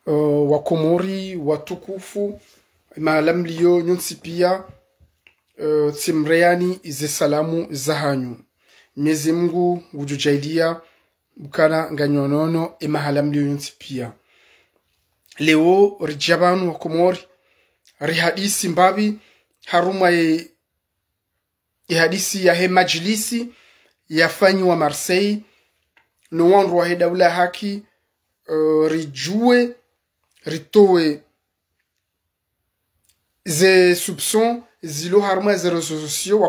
wa Komori watukufu maalamlio nyonsi pia timreani ize salamu zahanyu Mwenyezi Mungu ujujaidia bukana nganyonono mahalamlio nyonsi pia leo rijabanu wa Komori rihadisi mbabi haruma hadisi ya he majlisi yafanywa Marseille no wandu wa daula haki rijue ritowe ze soupçons zilo haruma ze réseaux sociaux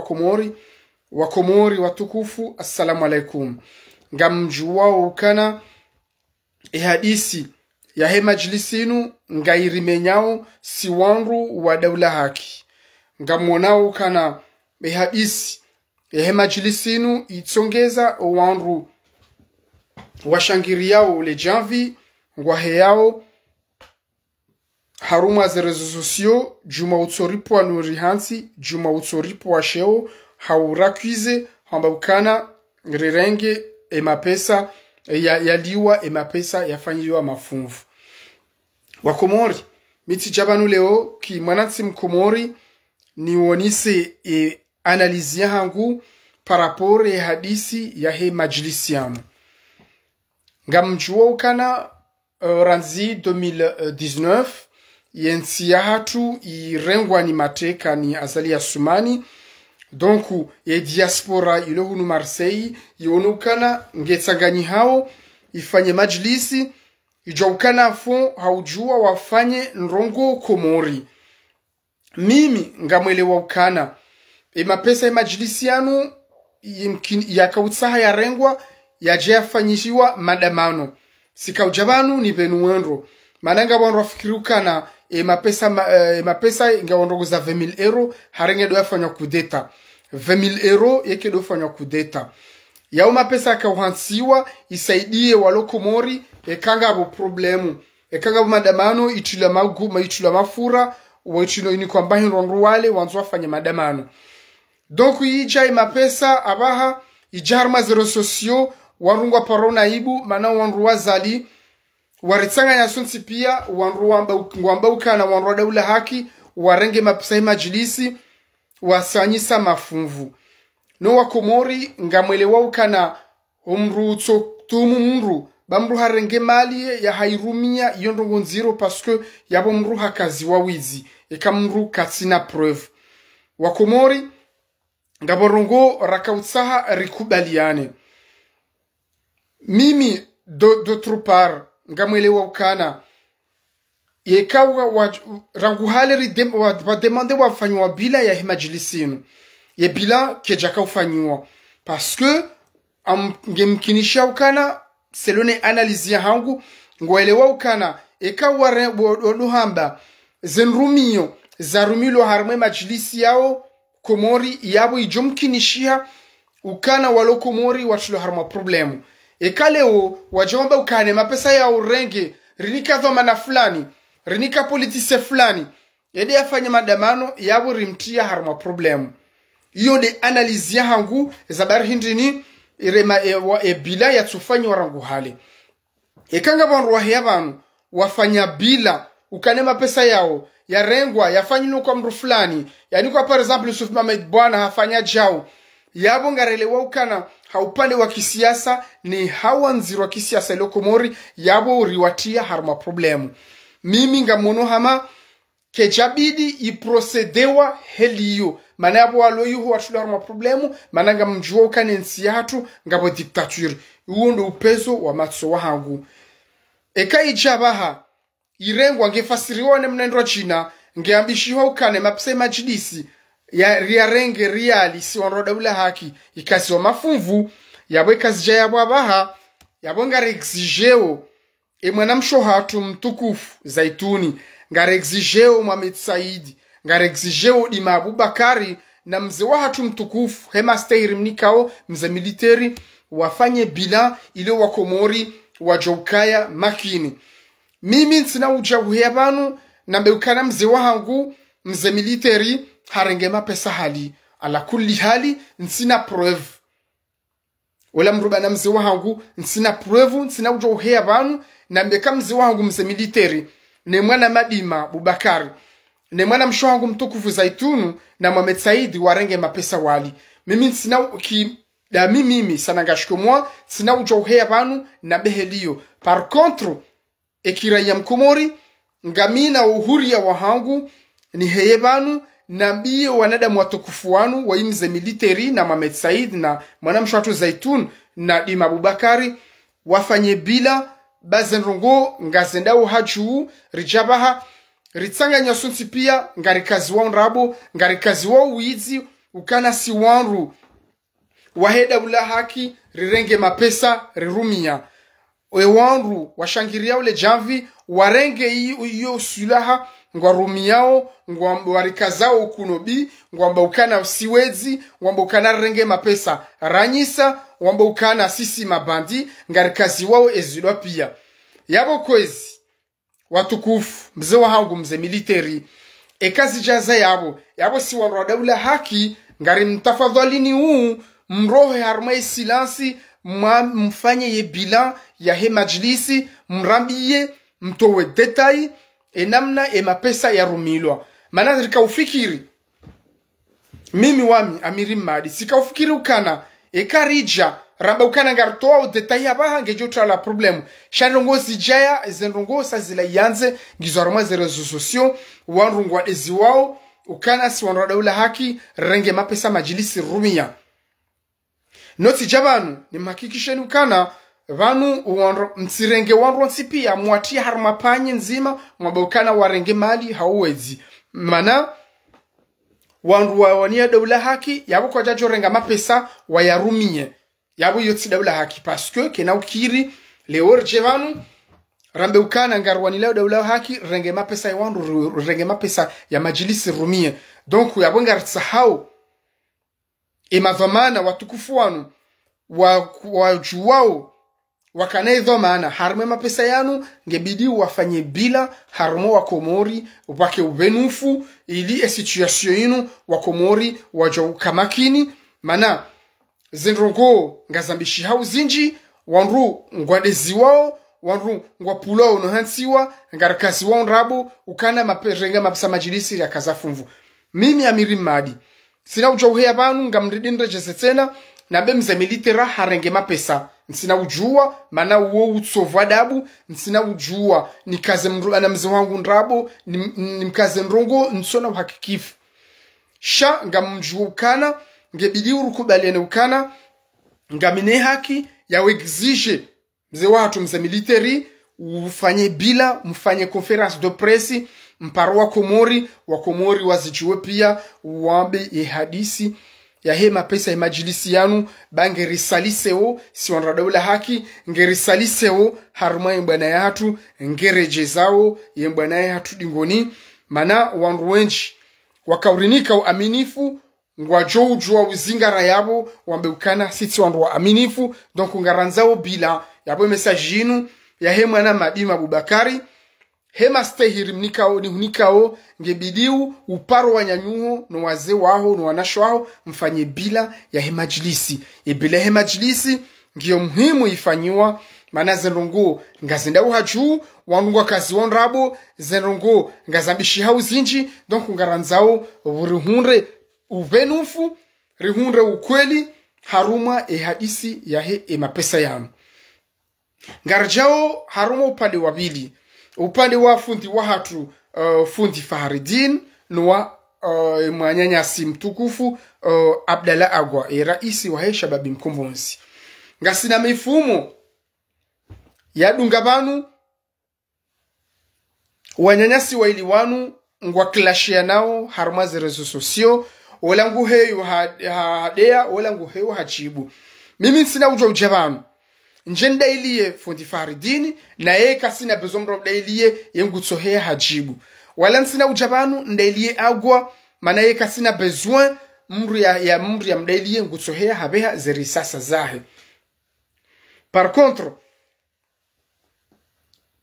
wa Komori watukufu. Assalamu alaikum ngamjua ukana hadisi ya he majlisinu ngairimenyao si wandu wa daula haki ngamonao kana hadisi ya he majlisinu itsongeza wandu washangiriao le janvi ngwaheyao haruma ze réseaux sociaux juma utsoripo wa nurihansi juma utsoripo wa sheo haurakize hamba ukana rirenge mapesa yaliwa mapesa yafanyiwa mafunvu wa Komori miti jabanu leo ki mwanansi mkomori niwonise analizia hangu par rapport hadisi ya he majlisiamu ngamjua ukana ranzi 2019 yensi ya hatu irengwa ni mateka ni azali ya Sumani donc ye diaspora ilo hunu Marseille yonukana ngetsanganyi hao ifanye majlisi ijaukana fon haujua wafanye nrongo Komori mimi ngamwelewa ukana mapesa ya majlisi yanu yakautsaha ya rengwa yaje yafanyishiwa madamano sikaujabanu ni benuwenro mananga wandu wafikirukana mapesa ngawandogo za 20,000 euro harenge do yafanywa kudeta 20,000 euro yeke do yafanywa kudeta yao mapesa yakauhansiwa isaidie walo Komori ekanga abo problemu ekanga abo madamano itula maguma itula mafura wachino ini kwamba hinrondu wale wanzu wafanye madamano donc ija mapesa abaha ijarma zero sociaux warungwa parona ibu mana wandu wazali waritsanga nyasunsi pia wandu wamba ukana wandu daula haki warenge mapesa majlisi wasanyisa mafunvu no wa Komori ngamwelewa ukana umrutso tumu mru bamru harenge mali ya hairumia yondongo nziro parce que yabo mru hakazi wawizi ekamru katsina preuve wa Komori ngaborongo rakautsaha rikubaliane mimi d'autre part ngamwelewa ukana yekawa rangu haleri wa demande wafanywa bila ya majlisinu ye bila kejaka ufanywa parce que ngemkinisha ukana selone analyse ya hangu ngwelewa ukana ekawa luhamba zenrumio zarumilo harme majlisi yao Komori yabo ijomkinishia ukana walo Komori watulo harma problemu ekaleo wajomba ukane mapesa ya urenge rinika dhomana fulani rinika politise fulani yede yafanya madamano yabo rimtia harma problemu iyo de analyse ya hangu zabari hindini irema bila ya tufanya warangu hali ekanga bandu wahiyabanu wafanya bila ukane mapesa yao ya rengwa yafanyino kwa mru fulani yani kwa par exemple Yusuf Mohamed bwana hafanya jao yabo ngarelewa ukana haupande wa kisiasa ni hawa nziro wa kisiasa ilo Komori yabo riwatia harma problemu mimi ngamono hama kejabidi iprocedewa heliyo mana yabo waloyu watula harma problemu mana ngamjua ukane nsi hatu ngabo dictature uondo upezo wa matso wa hangu eka ijabaha irengwa ngefasiriwa ne mnendro China ngeambishiwa ukane mapesa majlisi ya renge reali si wanroda ula haki ikasi wa mafunvu yabo ikazija yabo abaha yabo ngare exigeo mwana mshohatu mtukufu Zaituni ngare exigeo Mohamed Saidi ngare exigeo Dima Abubakari na mze wa hatu mtukufu Hema Stahiri mnikao mze militeri wafanye bila ile wa Komori wajoukaya makini mimi nsina ujahuhebanu na mbeukana mze wa hangu mze militeri harenge mapesa hali ala kulli hali nsina preuve wala mruba na mze wa hangu nsina preuve nsina ujohuhebanu na mbeka mzi wangu mze militeri ne mwana Madima Bubakari ne mwana msho wangu mtukufu Zaitunu na Mohamed Saidi warenge mapesa wali mimi sina da mimi sana ngashkomwa sina ujohea banu na behelio par contre ekira ya mkomori ngamina uhuria wahangu ni heye banu na mbiye wanadamu watukufu wanu wa imze militeri na Mohamed Said na mwana mshatu Zaitun na Dima Abubakari wafanye bila bazenrongo ngazendao haju rijabaha ritsanga nyasunsi pia ngarikazi wa nrabo ngarikazi wa uizi ukana si wanru waheda ula haki rirenge mapesa rirumia wanru washangiria ule jamvi warenge iyo sulaha ngwarumiao ngwarikazao kunobi ngwamba ukana siwezi ngwamba ukana renge mapesa ranyisa ngwamba ukana sisi mabandi ngarikazi wao ezilwa pia yabo kwezi watukufu mze wahangu mze militeri ekazi jaza yabo si wanroda ula haki ngari mtafadhalini huu mrohe harmai silansi mfanye ye bilan ya he majlisi mrambiye mtowe detail enamna mapesa ya rumilwa maana rika ufikiri mimi wami Amiri Madi sika ufikiri ukana ekarija ramba ukana ngartoa detail abaha ngejotra la problemu shanrongo zijaya zenrongo sazila yanze ngizoroma ze reseaux sociaux wanrungwa eziwao ukana si wanroda ula haki renge mapesa majlisi rumia noti jabanu ni makikisheni ukana vanu msirenge wanru nsipia muatia harmapanye nzima mwabukana warenge mali hauwezi mana wanru wania daula haki yabo kwa jajo renga mapesa wayarumie yabo yotsi daula haki parce que kena ukiri leor jevanu rambe ukana ngarwani leo daula haki renge mapesa wanru renge mapesa ya majilisi rumie donc yabo ngarsahau madhamana watukufu wanu wajuwao wakanaizo maana harme mapesa yanu ngebidi wafanye bila harmo wa Komori wake ubenufu ili situation yinu wa Komori wajo kamakini mana zenrongo ngazambishi hauzinji wanru ngwadezi wao wanru ngwapulo no hansiwa ngarakazi wao nrabo ukana maperenga mapesa majilisi ya kazafumvu mimi Amiri Madi sina ujohea banu ngamridindra jesetena na bemze militera harenge mapesa nsina ujua mana uo utsovwa dabu nsina ujua nikaze ana mze wangu nrabo nimkaze nrongo nsona uhakikifu sha ngamjua ukana ngebidi urukubaliane ukana ngamine haki ya exige mze watu mze militeri ufanye bila mfanye conference de presse mparo wa Komori wazijue pia uambe ye hadisi ya he mapesa ya majilisi yanu bange risaliseo si wanradaula haki ngerisaliseo haruma yembwana yatu ngerejezao yembwana yatu dingoni mana wanruenji wakaurinika uaminifu ngwajojua uzingara yabo wambeukana siti wanru wa aminifu donc ngaranzao bila yabo message yinu ya he mwana Madima Abubakari hema stehiri mnikao ni hunikao ngebidiu uparo wanyanyuho no waze waho no wanasho waho mfanye bila ya hemajlisi bila hemajlisi ngiyo muhimu ifanyiwa mana zenrongo ngazenda uhaju wanungwa kazi wanrabo zenrongo ngazambishi hauzinji donc ngaranzao urihunre uvenufu rihunre ukweli haruma hadisi ya mapesa yanu ngarjao haruma upande wabili upande wa fundi wa hatu fundi Faharidin nuwa mwanyanyasi mtukufu Abdallah Agwa raisi wa Shababi Mkombozi ngasina mifumo ya dungabanu wanyanyasi wa iliwanu ngwa klashia nao harumazi rezo sosio wala nguheyo hadea wala nguheyo hachibu mimi sina ujo ujabanu njenda iliye fundi Faharidin na eka sina bezomro iliye yengutsohea hajibu wala nsina ujabanu ndailie Agwa mana eka sina besoin mri ya mdailie ngutsohea habeha zerisasa zahe par contre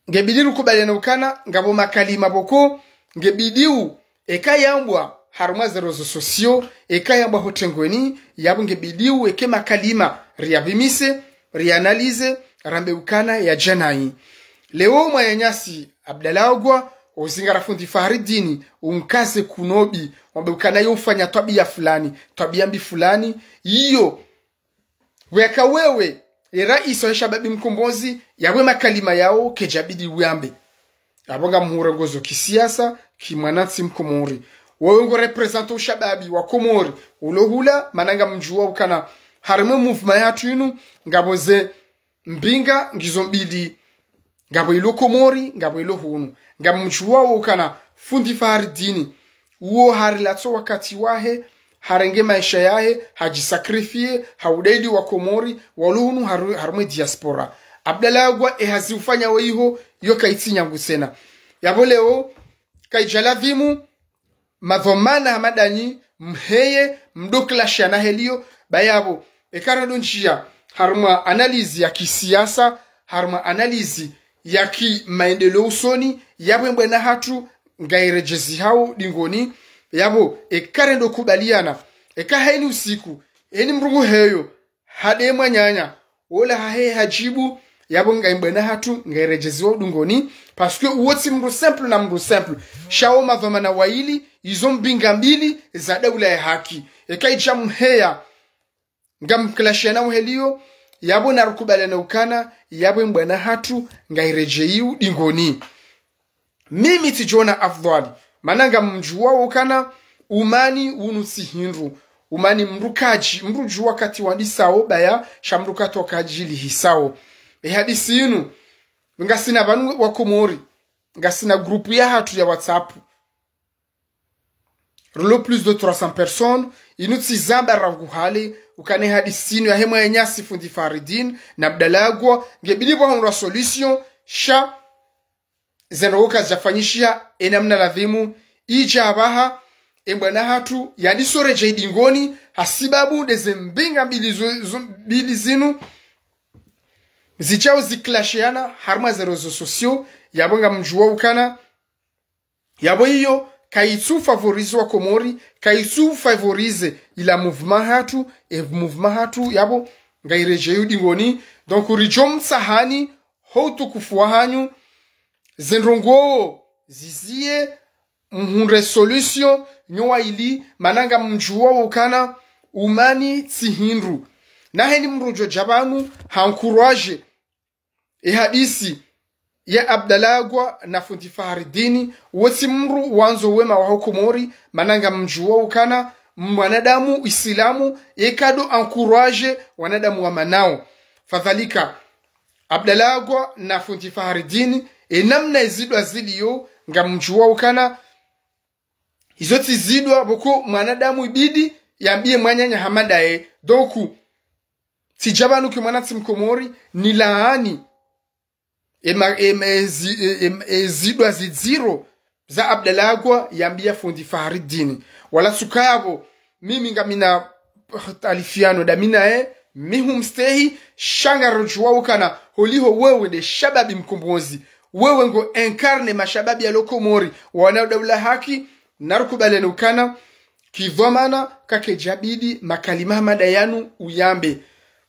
ngebidiru kubaliana ukana ngabo makalima boko ngebidiu eka yambwa haruma zerozo sosio eka yambwa hotengweni yabo ngebidiu eke makalima riabimise rianalize rambe ukana ya janai leo mwanyanyasi Abdalagwa uzingara fundi Faridini umkaze kunobi wambe ukanayo ufanya tabia fulani tabia mbi fulani iyo weka wewe rais wa shababi mkombozi yawe makalima yao kejabidi uambe abonga muhurongozo kisiasa kimwanatsi mkomori wewe ngo represent ushababi wa Komori ulohula mananga mjua ukana harimo movement yatu inu ngaboze mbinga ngizo mbili ngabo ilo Komori ngabo ilo hunu ngamjua ukana fundi Faridini uo harilatso wakati wahe harenge maisha yahe hajisakrifie haudaidi wa Komori waluhunu harimo diaspora Abdalagwa ufanya weiho yo kaitinya ngusena yabo leo kaijalavimu madhomana hamadani mheye mdoklasha na helio bayabo ekarado njia harma analizi ya kisiasa harma analizi ya ki maendeleo usoni yabo mbena hatu ngairejezi hao dingoni yabo ekarendo kubaliana ekaheni usiku eni mrungu heyo hade mwanyanya wala hahe hajibu yabo ngaimbena hatu ngairejezi hao dingoni parce que uwoti mru simple na mru simple shao madhomana waili izo mbinga mbili za daula ya haki ekaija mheya ngamklashana uhelio yabo narukubalana ukana yabo mbwana hatu ngairejeiu dingoni mimi tijona afdhali mananga mjua ukana umani unusihinru umani mrukaji mruju wakati wandi sao baya shamrukato kajili hisao hadisi inu ngasina banu wa Komori ngasina grupu ya hatu ya WhatsApp Rolo plus de 300 personnes inuti zamba ranguhale ukane hadisinu ya hema nyasi fundi Faridin na Abdalagwa ngebilipo honra solution sha zenoka zafanyishia enamna ladhimu ijabaha embwana hatu yandisore jaidingoni hasibabu dezembinga bili zinu zichao ziklashiana harma za rezo sosio yabonga mjua ukana yabo hiyo kaitu favorize wa Komori kaitu favorize ila mouvement hatu yabo ngairejeyu dingoni donc urijom sahani hotu kufuwa hanyu zenrongo zizie mhunre solution nyowa ili mananga mjua ukana umani tihinru na heni mrujo jabanu hankuraje hadisi ya Abdalagwa na fundi Faridini wote mru wanzo wema wa Komori mananga mjua ukana mwanadamu Islamu ekado encourage wanadamu wa manao fadhalika Abdalagwa na fundi Faridini namna izidwa ziliyo ngamjua ukana izoti zidwa boko mwanadamu ibidi yambie mwanyanya hamadae doku sijabanu kimwanati mkomori ni laani zidwa ziziro za Abdalagwa yambia fundi Faridini wala sukabo mimi ngamina talifiano damina mihumstehi shanga rojua ukana holiho wewe de shababi mkombozi wewe ngo enkarne mashababi ya Komori wana daula haki narukubalene ukana kidhamana kake jabidi makalima madayanu uyambe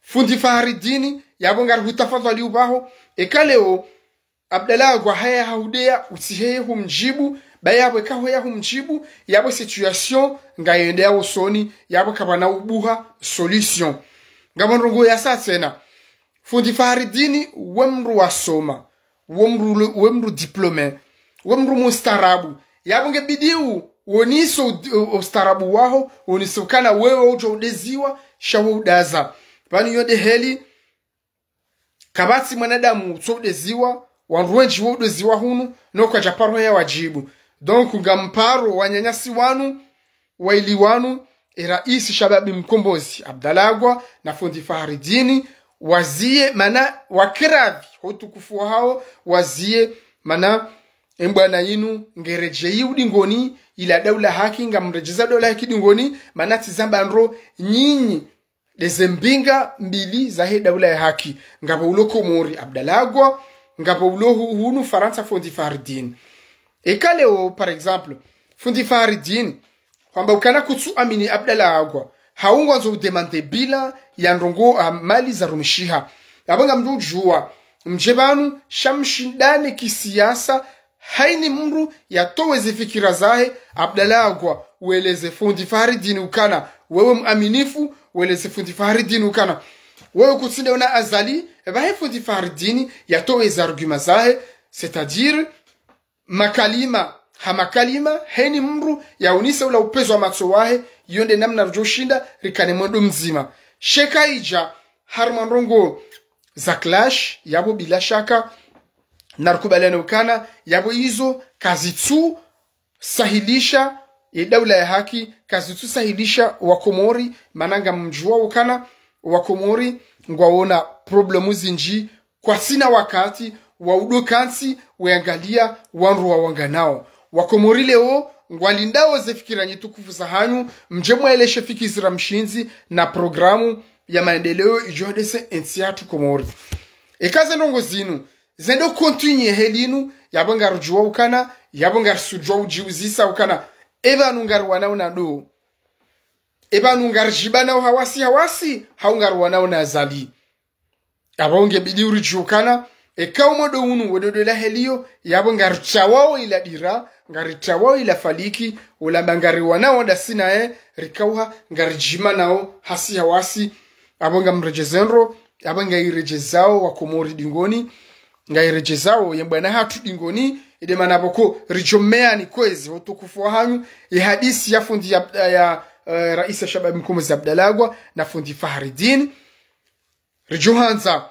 fundi Faridini yabonga hutafadhali ubaho ekaleo Abdalagwa haya haudea usiheye humjibu bayabwe kahoya humjibu yabo situation ngayendea usoni yabo kabana ubuha solution ngabonrongo ya satsena fundi Faridini wemru wasoma wemru diplome wemru mustarabu yabo ngebidiu woniso ustarabu waho wonisokana wewe ujo udeziwa shawo udaza bani yode heli kabati mwanadamu udeziwa wanruenji udeziwa hunu nokwa japaro ya wajibu donc ngamparo wanyanyasi wanu waili wanu rais shababi mkombozi Abdalagwa na fundi Faridini wazie mana wakiravi hotukufu hao wazie mana embwana yinu ngereje udingoni ila daula haki ngamrejeza daula haki dingoni mana tizamba nro nyinyi dezembinga mbili za he daula ya haki ngabo ulo Komori Abdalagwa ngabo ulo hunu Faransa fundi Faridini ekaleo par exemple fundi Faridini kwamba ukana kutsu amini Abdalagwa haungwanzo udemande bila ya ndongo mali za rumishiha yabanga mdujua mjebanu shamshindane kisiasa haini mru yatoweze fikira zahe Abdalagwa ueleze fundi Faridini ukana wewe muaminifu ueleze fundi Faridini ukana wewe kutsinde una azali bahe fundi Faridini yatoweze argument zahe c'est-à-dire makalima hamakalima haini mru yaunisa ula upezo wa matso wahe yonde namna rujoshinda rikane mwendo mzima shekaija harmanrongo za clash yabo bila shaka narkubalana ukana yabo hizo kazitu sahilisha daula ya haki kazitu sahilisha wakomori mananga mjua ukana wakomori ngwaona problemu zinji kwa sina wakati wa udokansi weangalia wanru wa wanganao wakomori leo ngwalindao zefikira nyitukufu za hanyu mjemwa ele shefiki zira mshinzi na programu ya maendeleo ijohdese ensiatu komori ekaze nongo zinu zendo kontinye helinu yabonga rujua ukana yabonga sujua ujiuzisa ukana eba nungar wanao na do eba nungar jibana hawasi haungar wanao na zali abonge bidi urujua ukana eka umodo unu wedodo la helio yabonga ruchawao ila dira ngarichawao ila faliki ula bangari wanao da sina rikauha ngarijima nao hasi hawasi abonga mrejezenro abonga irejezao wa komori dingoni ngairejezao yembana hatu dingoni ide manaboko rijomea ni kwezi utukufu wa hanyu hadisi ya fundi ya Rais Shabab Mkomozi Abdalagwa na fundi Faridini rijohanza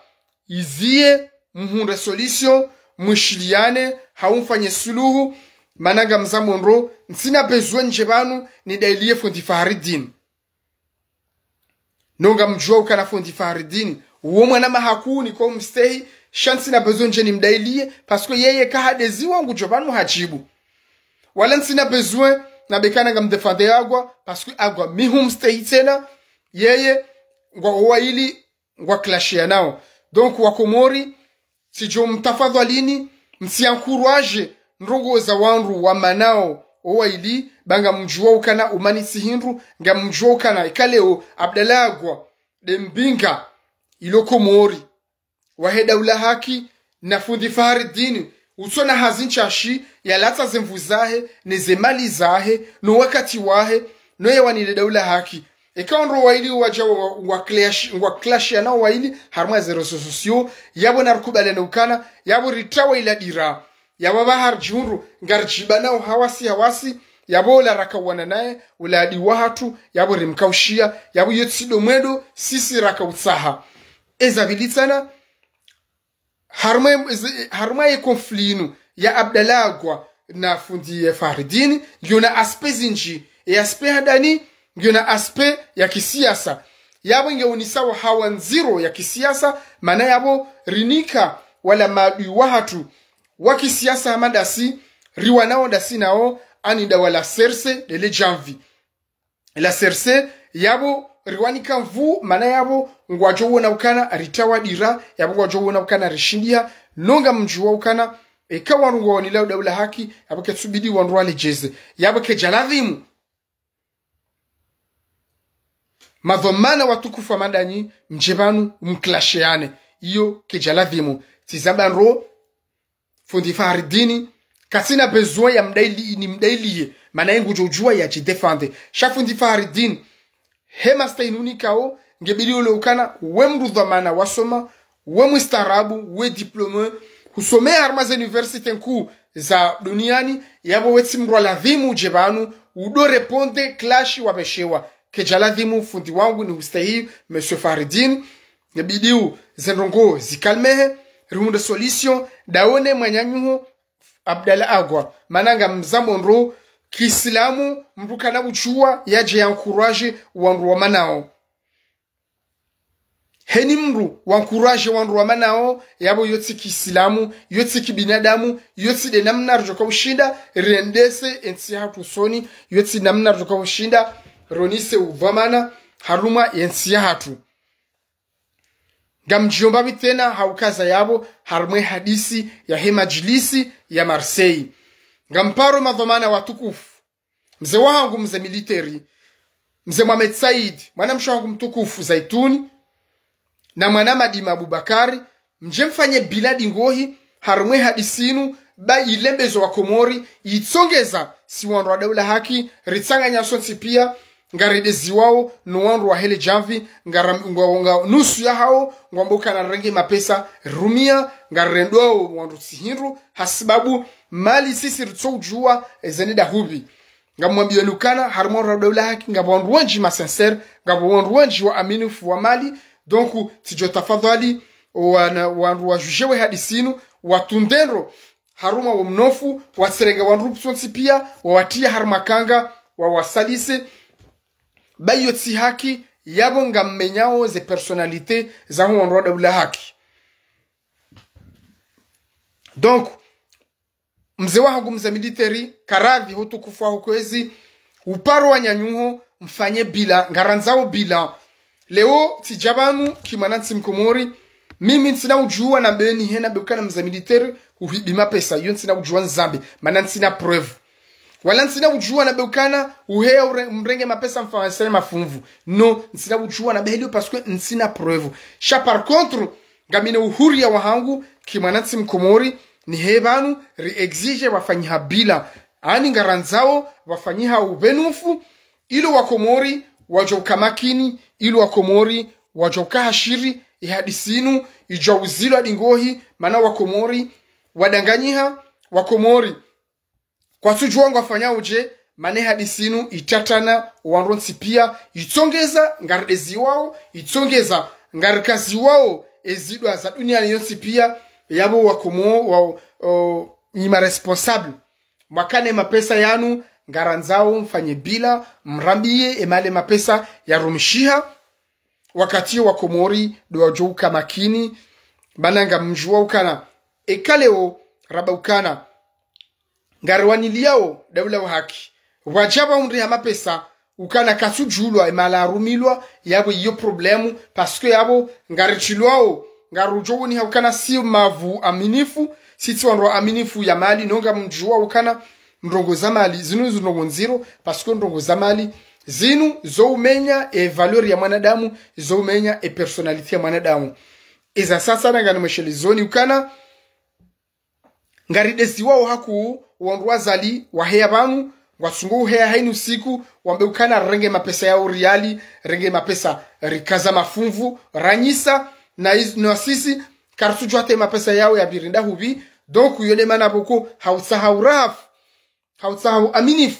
izie muhunda solution mushiliane haumfanye suluhu managa mzamonro nsina besoin njebanu ni dailie fundi Faridini nonga mjua ukana fundi Faridini uwo mwana mahakuni kwa mstehi shansi na besoin nje ni mdailie parce que yeye kahadezi wangu jobanu hajibu wala nsina besoin na bekana nga mdefande agwa parce que agwa mihum stehi tena yeye ngwa waili ngwa clashia nao donc wakomori sijo mtafadhalini msiankurwaje nrogo za wanru wa manao owaili banga mjua ukana umanisi hinru nga mjua ukana ikaleo Abdalagwa dembinga ilokomori waheda ula haki na fundi Faridini utona hazinchashi ya lata zemvuzahe nezemali zahe no wakati wahe no yawani ula haki ekaonro waili waja wa clash ya nao waili harma zero sosio yabo narkubalana ukana yabo ritawa ila dira yabo bahar junru ngarjibana hawasi yabo la rakawana naye uladi wahatu yabo rimkaushia yabo yotsido mwedo sisi rakautsaha ezabilitana harma konflinu ya Abdalagwa na fundi Faridini yona aspezinji e aspe hadani ngina aspe ya kisiasa yabo ngeunisao hawa nziro ya kisiasa mana yabo rinika wala maadui wahatu wa kisiasa hamadasi riwanao dasi nao anida wala serse de le janvi la serse yabo riwanika mvu mana yabo ngwajo wona ukana ritawa dira yabo ngwajo wona ukana rishindia nonga mjua ukana ekawa ngo ni lauda ula haki yabo ketsubidi wanrwale jeze yabo ke jaladhimu madhomana watukufu wa madani mjebanu mklasheane iyo kejaladhimu tizabanro fundi Faridini kasina besoin ya mdaili ni mdailie mana yengu jojua ya jidefande shafundi Faridini hema stainuni kao ngebili ule ukana we mrudhamana wasoma we mustarabu we diplome husomea harmaza universite nku za duniani yabo weti mroladhimu jebanu udo reponde clash wabeshewa kejaladhimu fundi wangu ni ustahi Monsieur Faridini ngebidiu zenrongo zikalmehe rumunda solution daone mwanyanyuho Abdalagwa mananga mzamonro kiislamu mbukana buchua yaje yankuraje wanru wa manao heni mru wankuraje wanru wa manao yabo yotsi kiislamu yotsi kibinadamu yotsi de namna rjoka ushinda rendese ensi hatu soni yotsi namna rjoka ushinda ronise uvamana haruma yensi hatu gamjomba bitena haukaza yabo harmwe hadisi ya hemajlisi ya Marseille ngamparo madhamana watukufu mzee wangu mzee military mzee Mohamed Said mwana mshangu mtukufu Zaituni na mwana Madima Abubakari mfanye biladi ngohi harumwe hadisinu ba ilembezo wa Komori itsongeza si wandu wa daula haki ritsanga nyasonsi pia ngaridezi wao no wandu wa hele jamvi nga nusu ya hao ngwamboka na rangi mapesa rumia ngarendo wandu sihinru hasibabu mali sisi ritsojua zenida hubi ngamwambia lukana harumwe wa daula haki ngabwandu wanji masenser ngabwandu wanji wa aminifu wa mali donc tijo tafadhali wandu wa jujewe hadisinu watundendo haruma wa mnofu waserega wanrupsonsi pia wawatia harmakanga wawasalise bayo tsi haki yabo ngamenyao ze personalite za huo daula haki. Donc mzee wangu mza military karadhi hutukufu wa hukwezi uparo wa nyanyuho mfanye bila ngaranzao bila leo tijabanu kimanansi mkomori mimi nsina ujua na beni hena bekana mza military uhibima pesa yon nsina ujua nzambi mana nsina preuve wala nsina ujua na bekana uhea mrenge mapesa mfawansele mafumvu no nsina ujua na behelio parce que nsina preuve sha par contre ngamine uhuri ya wahangu kimanansi mkomori ni hebanu re-exige wafanyiha bila ani ngaranzao wafanyiha ubenufu ilo wakomori wajoka makini ilo wakomori wajoka hashiri ihadisinu ijauzilo adingohi mana wakomori wadanganyiha wakomori kwa tujuangu wafanya uje mane hadisinu itatana wanronsi pia itongeza ngaridezi wao itongeza ngarikazi wao ezidwa za dunia yonsi pia yabo wakomo nima responsable mwakane mapesa yanu ngaranzao mfanye bila mrambie emale mapesa ya rumishiha wakati wa Komori do wajouka makini bananga mjua ukana ekaleo raba ukana ngarwaniliao daula wa haki wajaba umri ya mapesa ukana kasujulwa emala arumilwa yabo iyo problemu parce que yabo ngarichilwao ngarujowo ni ukana si mavu aminifu siti wanro aminifu ya mali nonga mjua ukana mrongo za mali zinu ndongo nziro parce que ndongo za mali zinu zo umenya e valeur ya mwanadamu zo umenya e personality ya mwanadamu iza sasa na ngani mweshelizoni ukana ngaridesi wao haku wanruwa zali wahea banu wasungu uhea hainu siku wambe ukana renge mapesa ya uriali renge mapesa rikaza mafumvu ranyisa na sisi kartuju hate mapesa yao ya birinda hubi donc yole mana boko hautsahau raf hautsahau aminif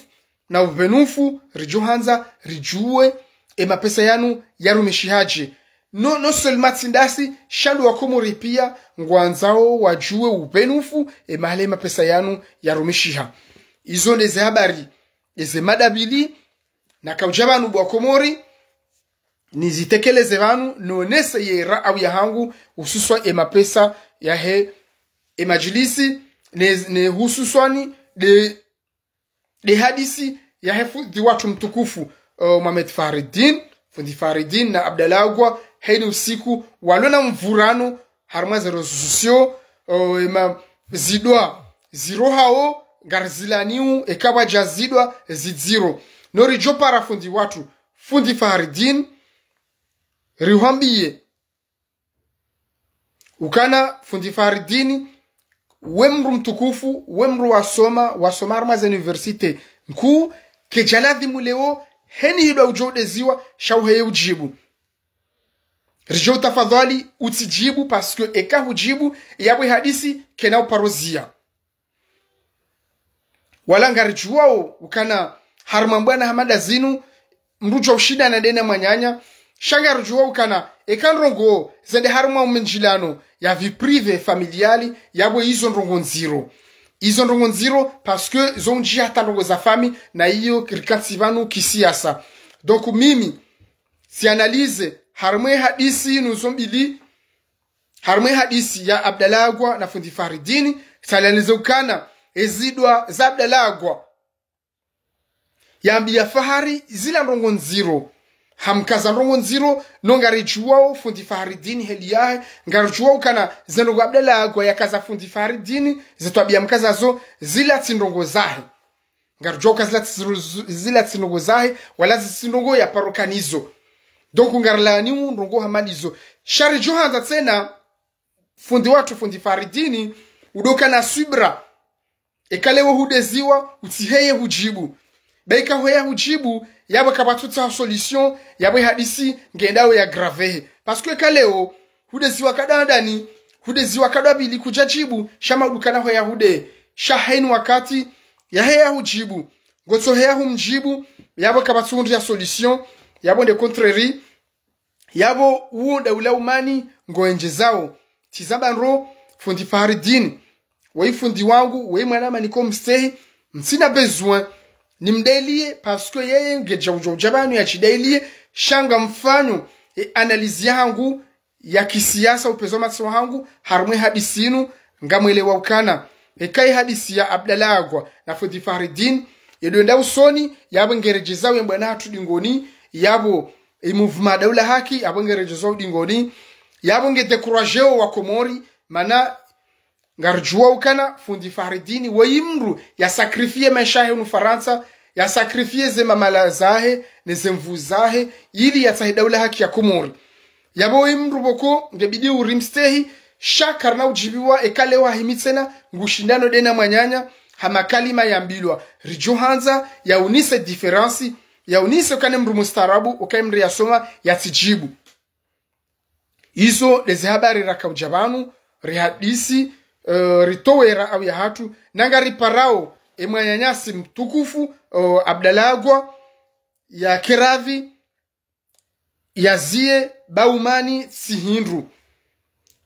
na ubenufu rijuhanza rijue e mapesa yanu yarumishihaje no seulement sindasi shandu wa Komori pia ngwanzao wajue ubenufu e mahale mapesa yanu yarumishiha izo ndeze habari eze madabili na kaujabanu bwa Komori nizitekeleze vanu nonese yera au ya hangu ususwa e mapesa ya he e majilisi ne hususwani de hadisi ya hefu di watu mtukufu Mohamed Faridin fundi Faridin na Abdalagwa heni usiku walona mvurano harma zero susio ema zidwa ziro hao garzilaniu ekawa jazidwa zidziro nori jopara fundi Faridin riwambie ukana fundi Faridini wemru mtukufu wemru wasoma arma za universite mkuu kejaladhi muleo heni hidwa ujodeziwa shauheye ujibu rijo tafadhali utijibu parce que eka hujibu yabwe hadisi kena uparozia wala ngarijuwao ukana harmambwana hamada zinu mrujo ushida na dena manyanya shangar juwa ukana ekanrongo zende haruma umenjilano ya vie prive familiali yabo izo ndrongo nziro parce que zonji hata ndongo za fami na iyo kirikatsivanu kisiasa donc mimi si analyse harumwe hadisi nuzombili harumwe hadisi ya Abdalagwa na fundi Faridini salanize ukana ezidwa za Abdalagwa yambia fahari zila ndongo nziro hamkaza ndongo nziro no ngarijuwao fundi Faridini heliyahe ngarijuwao kana zeno Abdalagwa yakaza fundi Faridini zetwabia mkaza zo zila tindongo zahe ngarijuwao kaza zila tindongo zahe wala zindongo ya parokanizo donc ngarlani ndongo hamalizo shari johanza tena fundi watu fundi Faridini udoka na subra ekalewo hudeziwa utiheye hujibu beika hoya hujibu yabo kabatuta solution yabo hadisi ngendawe ya grave parce que kaleo hudeziwa kadandani hudeziwa kadabili kujajibu shama udukana hoya hude shahain wakati ya heya hujibu gotso heya humjibu yabo kabatundi ya solution yabo de contrary yabo uunda ulaumani ngoenje zao tizabanro fundi Faridini wei fundi wangu wei mwanama niko mstehi msina besoin nimdelie parce que yeye ngeja ujabanu ya chidailie shanga mfano analizi yangu ya kisiasa upezo matso hangu harumwe hadisinu ngamwelewa ukana kai hadisi ya Abdalagwa na fundi Faridini yedonda usoni yabo ngerejezao yembwana hatu dingoni yabo mouvement daula haki yabo ngerejezao dingoni yabo ngedekurajewo wa Komori mana ngarjua ukana fundi Faridini waimru ya sakrifie maisha ya Faransa ya sakrifie ze mamala zahe neze mvu zahe ili ya daula haki ya Komori yabo waimru boko ngebidi urimstehi shakarna ujibiwa ekalewa himitsena ngushindano dena manyanya hamakalima ya mbilwa rijohanza ya unise diferensi ya unise ukane mru mustarabu ukaimri ya soma ya tijibu izo leze habari raka ujabanu rihadisi ritowera au ya hatu nangari parao emwanyanyasi mtukufu Abdalagwa ya Keravi ya zie baumani sihindru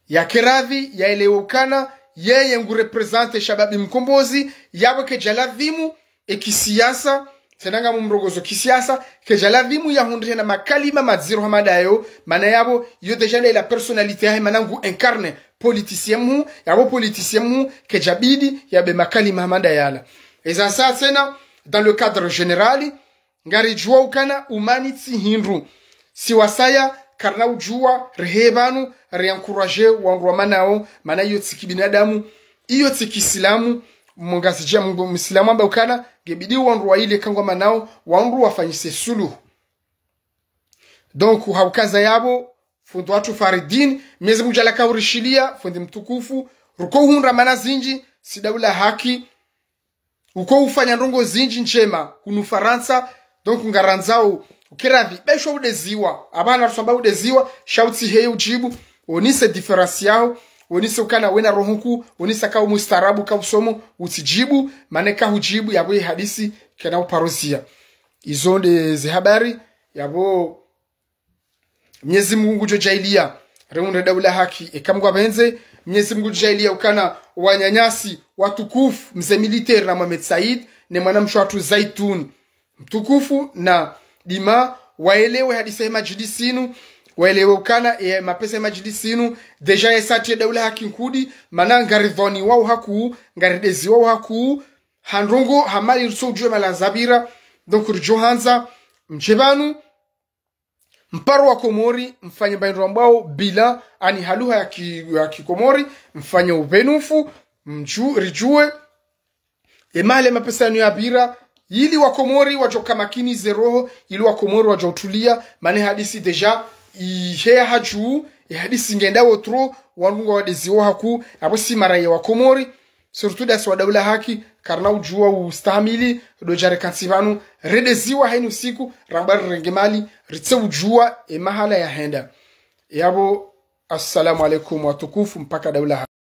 ya Keravi ya elewokana yeye ngu represente shababi mkombozi yabo kejalavimu ekisiasa senanga mumrogozo kisiasa kejalavimu ya hundre na makalima madziro hamadayo mana yabo yo deja la personnalité ya manangu incarne politicien mu yabo politicien mu kejabidi yabe makalima hamadayala eza sa tena dans le cadre général ngari jua ukana humanity hindru si wasaya karna ujua rehebanu re-encourager wangu manao mana iyo tiki binadamu iyo tiki islamu mungazijia msilamu amba ukana gebidi wangu wa ile kangwa manao wangu wafanyise suluhu donc haukaza yabo fundi watu Faridini miezi mjala kaurishilia fundi mtukufu ruko hunra mana zinji si daula haki uko ufanya ndongo zinji nchema kunu Faransa donc ngaranzao Keravi besho udeziwa abana rusamba udeziwa shauti heye ujibu onise diferenciao onise ukana wena rohunku onise ka mustarabu ka usomo utijibu maneka hujibu yabo hadisi kana uparosia izo de habari yabo Mwenyezi Mungu jailia reunde daula haki ekamgwa benze Mwenyezi Mungu jailia ukana wanyanyasi watukufu mzee militaire na Mohamed Said ne mwanamsho watu Zaitun mtukufu na dima waelewe hadisi majlisinu waelewe ukana mapesa majlisinu deja esati daula haki nkudi mana ngaridhoni wao haku ngaridezi wao haku handrongo hamali rusojwe malazabira donc rujohanza mchebanu mparo wa Komori mfanye bainro ambao bila ani haluha ya Kikomori mfanye ubenufu rijue emale mapesa ya bira ili wa Komori wajoka makini zeroho ili wa Komori wajautulia mane hadisi deja ihea haju hadisi ngenda wotro wanunga wadeziwa haku abo si maraye wa Komori surtout das wa daula haki karna ujua ustamili dojare kansivanu redeziwa hainu siku rambar rengemali ritse ujua mahala ya henda yabo assalamu alaikum watukufu mpaka daula haki.